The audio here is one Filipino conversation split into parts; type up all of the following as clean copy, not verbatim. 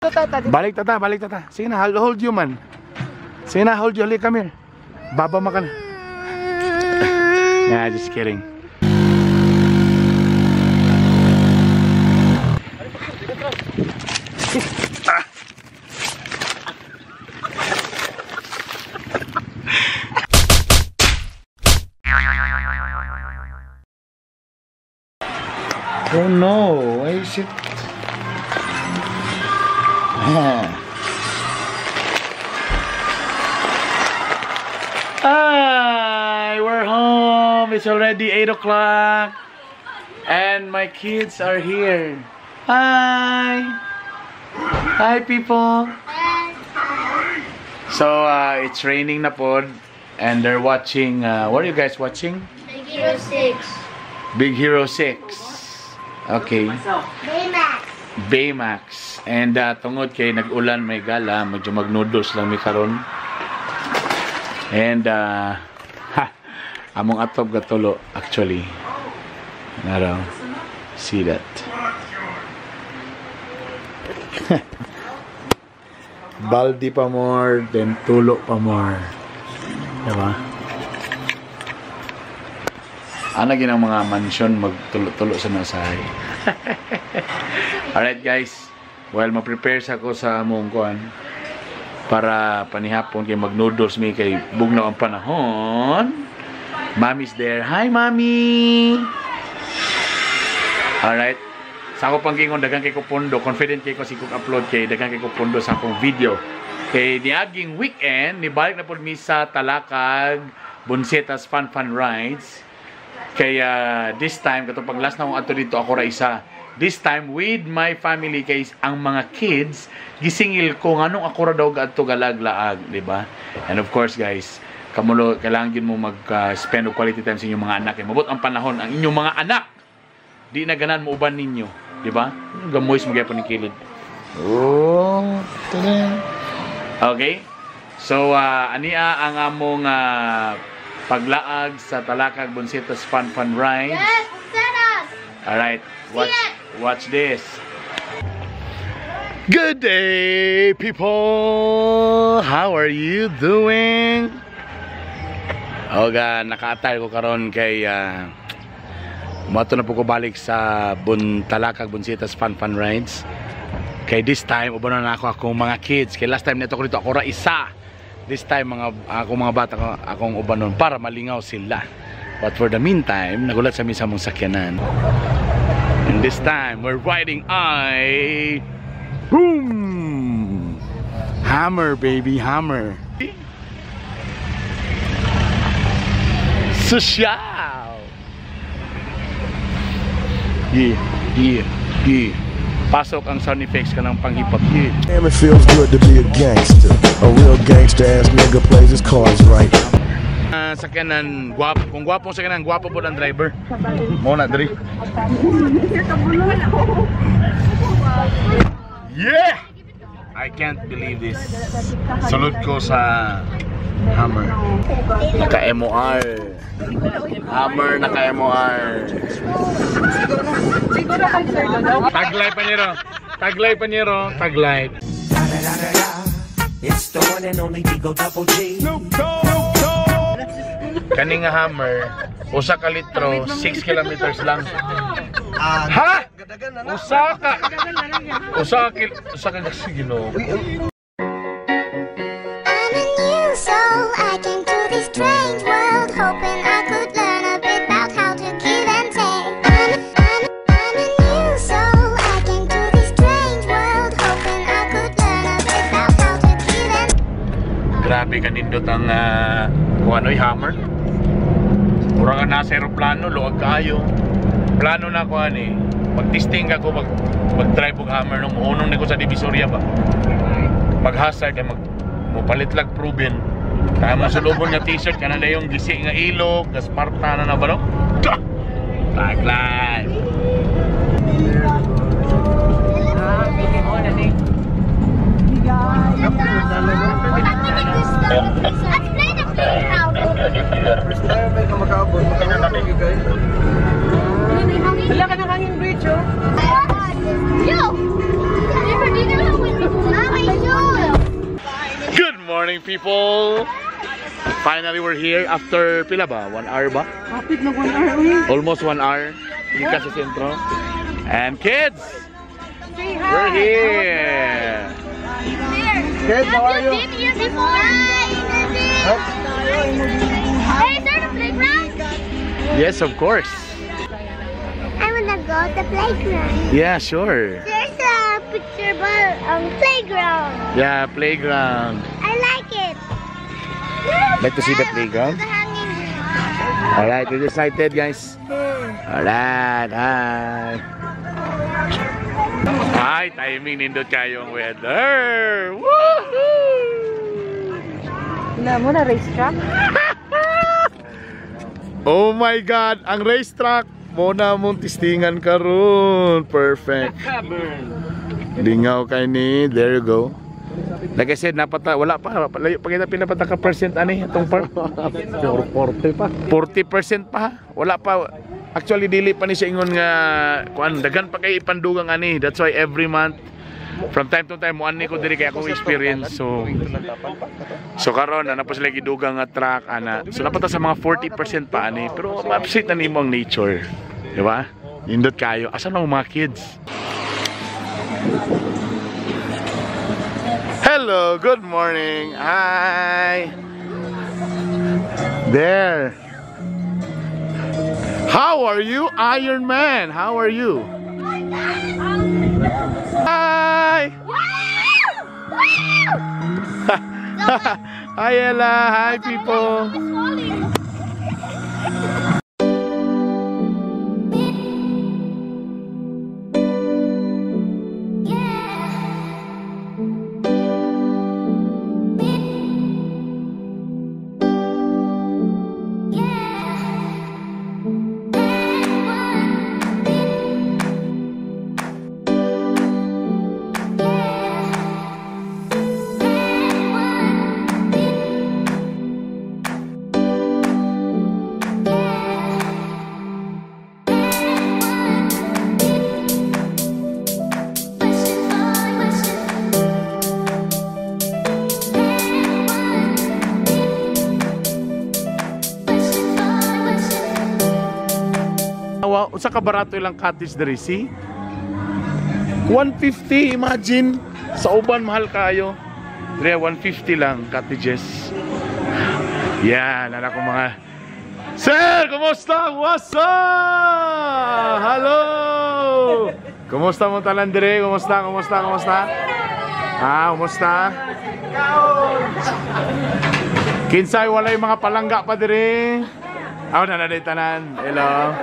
Balik tata, balik tata. Sige na, I'll hold you man. Sige na, hold you. Come here. Baba ma ka na. Yeah, just kidding. Oh no, why is it? Hi, we're home. It's already 8 o'clock and my kids are here. Hi. Hi people. So it's raining na pod and they're watching what are you guys watching? Big Hero 6. Big Hero 6. Okay. Baymax. Baymax. And tungod kay nag-ulan may gala, medyo mag-noodles lang mi karon. And among atob gatulo actually. Naraw. See that. Baldi pa more, then tulo pa more. Diba? Ana ginang mga mansion magtulo-tulo sa nasahay. Alright guys, well ma-prepare sa ako sa among kuan para panihapon kay mag-noodles mi kay bugnaw ang panahon. Mommy's there. Hi mommy. Alright. Sa ako pang gingon daghang kay ko pondo, confident kay ko si kung upload kay daghang kay ko pondo sa akong video. Kay niaging weekend ni balik na pud mi sa Talakag, Bonsetas Fun Rides. Kaya this time, katong pag last na akong ato dito, ako ra isa. This time, with my family, kay ang mga kids, gisingil ko, anong ako ra daw gato galaglaag, di ba? And of course, guys, kamulo, kailangan mo mag-spend of quality time sa inyong mga anak. Mabot ang panahon, ang inyong mga anak, di na ganan mo uban ninyo, di ba? Gamoys magyapon ni kilid. Oh, okay? So, ania ang among paglaag sa Talakag Bonsetas Fun Rides. Yes, us. Alright, watch this. Good day, people! How are you doing? Oga, naka-attire ko karon kay mato na po ko balik sa Talakag Bonsetas Fun Rides. Kay this time, ubanon na ako akong mga kids. Kay last time nito ko dito, ako ra isa. This time, akong mga bata akong ubanon para malingaw sila. But for the meantime, nagulat sa mong sakyanan. And this time, we're riding boom! Hammer, baby, hammer. Social! Yeah, yeah, yeah. Pasok ang sound effects ka ng pang-hip-hop. Yeah. Damn, it feels good to be a gangster. A real gangster-ass nigga plays his cards right. Sakyanan, guwapo. Kung guwapong sakyanan, guwapo po ng driver. Muna, Dri. Yeah! I can't believe this. Salute ko sa Hammer. Naka-MOR. Hammer, naka-MOR. Taglay pa niyo. Taglay pa niyo. Taglay. It's the one and only Digo Double G. Kani nga Hammer, usa ka litro, 6 kilometers lang. Ha? Usa ka Ginoo. Grabe kanindot ang kung ano'y Hammer. Mura nga nasa aeroplano, luwag kayo. Plano na ko mag-testing ako, mag-drive og Hammer nung unong na ko sa Divisoria ba. Mag-hazard, mapalit lag proven. Kaya masulubon nga t-shirt, ka na yung gisi nga ilog, gasparta na ba no? Tagline! Wala ka na kanyang bridge, oh. Yo! Never did it with me. morning, people. Finally, we're here after pila ba? 1 hour ba? Kapit na 1 hour, uy. Almost 1 hour. Dito sa sentro. And kids, Say hi. we're here. Kids, how are you? I've been here before. Hey, is there a playground? Yes, of course. I wanna go to the playground. Yeah, sure. There's a picture about playground. Yeah, playground. I like it. Like to see the playground? The hanging bridge. Alright, we're excited, guys. Alright, hi. Hi, timing nindot kayo ang weather. Woohoo! Wala mo na racetrack? Oh my God, ang racetrack. Muna mong tistingan karon. Perfect. Lingaw kay ni. There you go. Like I said, wala pa. Layo pa kita pinapataka percent ani itong park. 40 pa. 40% pa. Wala pa. Actually dili pa ni siya ingon nga kuan dagan pa kay ipandugang ani. That's why every month from time to time mo ani ko diri kay akong experience. So karon ana pa sila gidugang nga track ana. So napata sa mga 40% pa ani. Pero ma-appreciate na nimo ang nature. Di ba? Indot kayo. Asan ang mga kids? Hello, good morning. Hi. There. How are you, Iron Man? How are you? Hi. Hi, Ella. Hi, people. Unsa ka barato ilang cottage diri, see? 150, imagine. Sa uban mahal kayo. Dre 150 lang cottages. Yan, ana ko mga Sir, kumusta? What's up? Hello. Kumusta mo tanan dire? Kumusta? Kumusta? Kinsay walay mga palangga pa dire? Ako na tanan. Hello.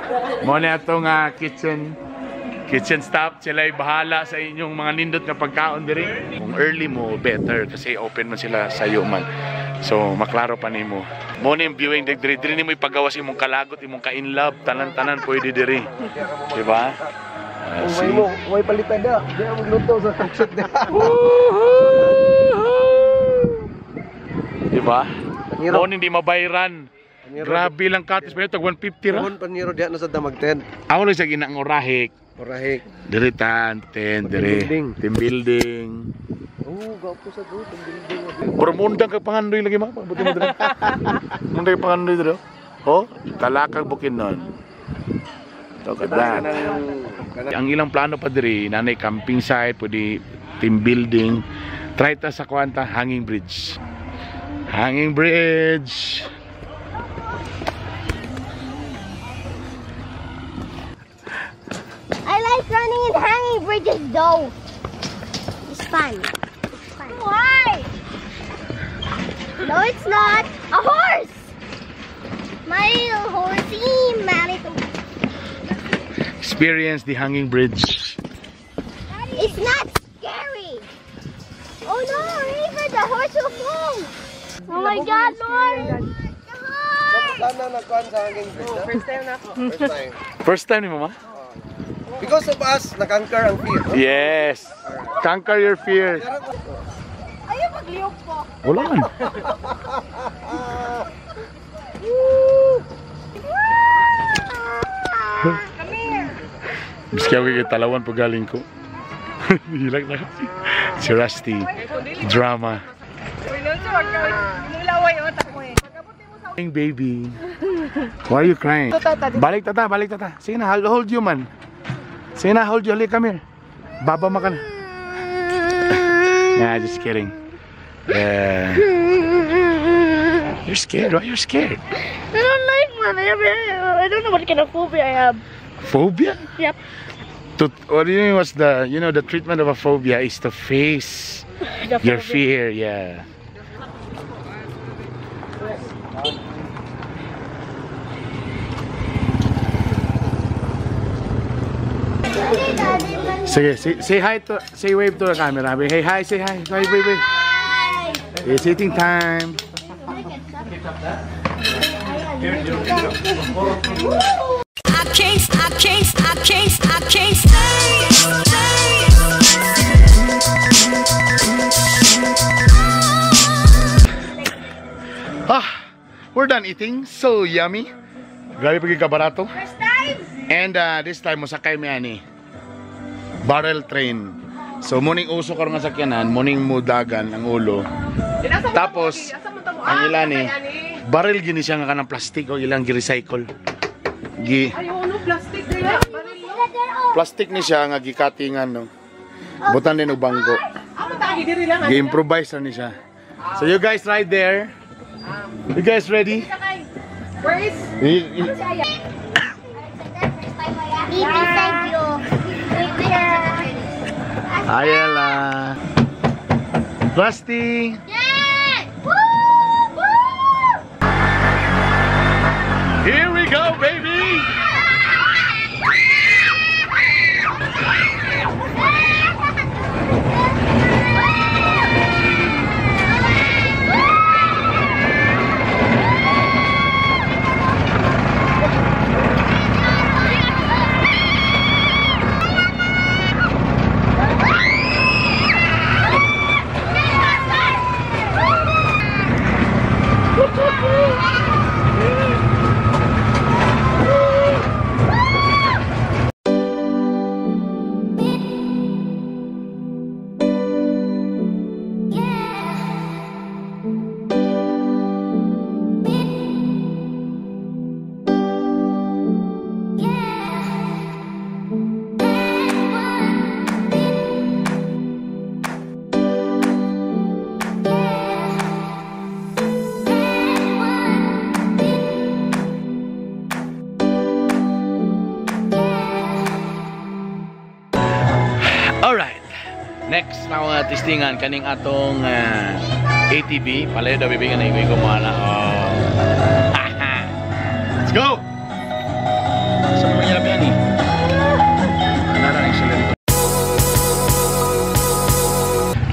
Mo na itong kitchen staff. Sila'y bahala sa inyong mga nindot na pagkaon diri. Kung early mo, better. Kasi open man sila sa iyo man. So, maklaro pa nimo. Mo na yung viewing diri. Diri ni mo ipagawas imong kalagot, imong ka-in-love. Tanan-tanan pwede diri. Diba? May palitan na. Di na magluto sa taksot na. Diba? Mo hindi mabayran. Grabe lang katis pa yun, tag 150 ra. Noon paniro diya na sa damagten. Ako lang sa ginang orahik. Orahik. Diri tan, diri. Team building. Oh, gapo sa do, team building. Pero mundang kag pangandoy lagi mga buti mo diri. Mundang kag pangandoy diri. Oh, talakag Bukidnon. Look at that. Ang ilang plano pa diri, nanay camping site, pwede team building. Try ta sa kwanta hanging bridge. Hanging bridge. I like running in hanging bridges though. It's fun. Why? No, it's not. A horse. My horsey married. Experience the hanging bridge. It's not scary. Oh no, even the horse will fall. Oh my God, Lord. The horse. Sana nagkuhan sa hanging bridge. First time na ako. First time. First time ni mama? Because of us, na-conquer ang fear. Yes. Conquer your fear. Ayaw magliyok po. Wala man. Come here. Biski ako kitalawan pag galing ko. Hilang na. Si Rusty. Drama. Nilaway yung mata ko eh. Baby. Why are you crying? Balik tata, balik tata. Sige na, I'll hold you man. Sige na, hold you. Halika, come here. Baba makan. Nah, just kidding. Yeah. You're scared. Why are you scared? I don't like one. I don't know what kind of phobia I have. Phobia? Yep. What do you mean? What's the the treatment of a phobia is to face your fear. Yeah. Say hi to, say wave to the camera. Hey hi, say hi. Wave, wave, wave. It's eating time. I can't stay. We're done eating. So yummy. Grabe pagi kabarato. First time? And this time mosakay mi ani. Barrel train. So muning uso karon nga sakyanan, muning mudagan ang ulo. Tapos ang ilan ni barrel gini siya nga kanang plastic o ilang gi-recycle. Plastic Plastic ni siya nga gikatingan no. Butan din og bangko. Gi-improvise ni siya. So you guys right there. You guys ready? Where is? Ayala. Rusty. Yeah! Woo! Woo! Here we go, baby. Alright. Next na mga testingan kaning atong ATV. Palayo daw bibigyan na yung kumana. Oh. Let's go! Saan mo yan yan eh?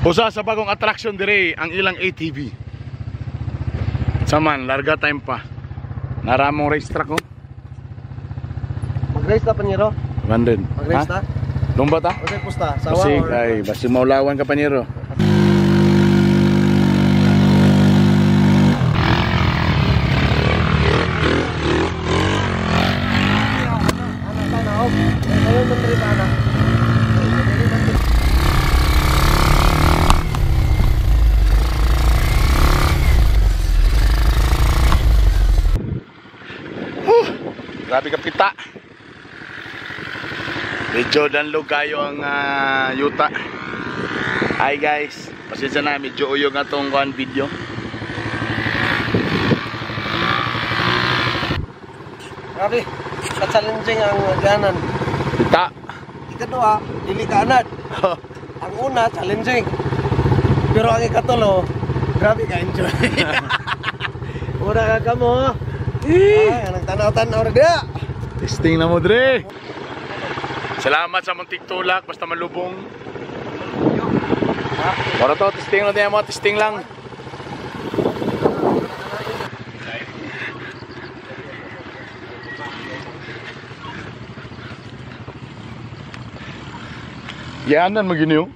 Usa sa bagong attraction dire ang ilang ATV. Saman, larga time pa. Naramong racetrack ko. Mag-race na paniro? Banded. Mag-race na? Lumba ta? Kasi pusta? Sawa Kasi or? ay basta maulawan ka paniro. Grabe ka pita. Medyo danlog kayo ang yuta. Hi guys, pasensya na, medyo uyog na itong video. Grabe, ka-challenging ang ganan. Pita. Ikadua, dili kaanad. Ang una, challenging. Pero ang ikatulo, grabe ka-enjoy. Una ka mo. Ay, anong tanaw-tanaw na dia. Testing na mo, Dre. Salamat sa muntik tulak, basta malubong. Para to, testing na din mo, testing lang. Yanan mo gini yung?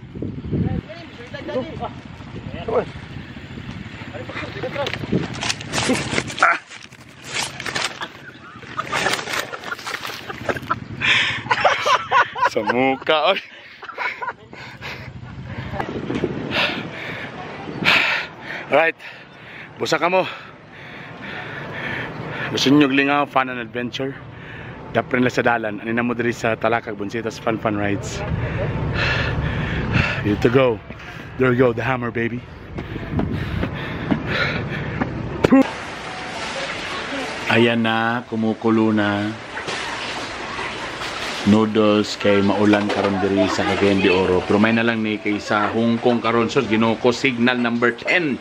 Sa muka, oy. Alright. Busa ka mo. Gusto nyo lingaw, fun and adventure. Dapren lang sa dalan. Ano na mo diri sa Talakag, Bonsitas Fun Rides. Here to go. There we go, the hammer, baby. Ayan na, kumukulo na. Noodles kay maulan karon diri sa Cagayan de Oro. Pero may na lang ni kay sa Hong Kong karon so Ginoo ko signal number 10.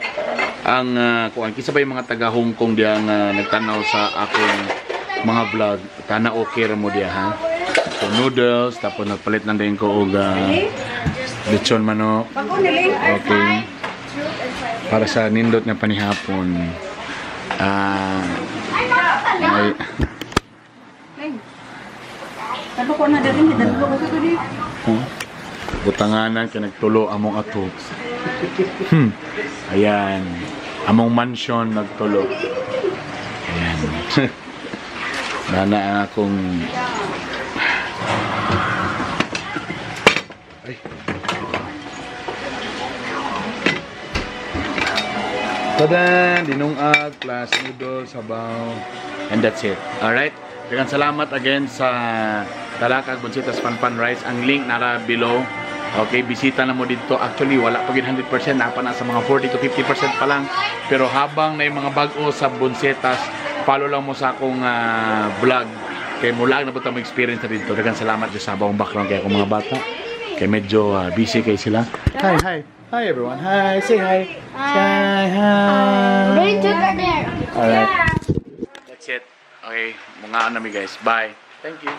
Ang kuan kisa ba yung mga taga Hong Kong diya nga nagtanaw sa akong mga vlog. Kana okay ra mo diya ha. So noodles tapos nagpalit lang din ko og lechon manok. Okay. Para sa nindot nga panihapon. Ay, Ano ko na dali, dalawa ko sa dali. butanganan kay nagtulo among ato. Ayan. Among mansion nagtulo. Ayan. Nana ang akong ay. Tadan, dinungag, plus noodles, sabaw. And that's it. Alright? Daghang salamat again sa Talakag, Bonsitas Fun Rides. Ang link nara below. Okay, bisita na mo dito. Actually, wala pa 100%. Napa na sa mga 40 to 50% pa lang. Pero habang na yung mga bago sa Bonsitas, follow lang mo sa akong vlog. Kaya mula na po mo experience na dito. Daghang salamat sa bawang background kaya akong mga bata. Kaya medyo busy kayo sila. Hi, hi. Hi everyone. Hi. Say hi. Say hi. Bring to there. Alright. That's it. Okay, mga ano guys. Bye. Thank you.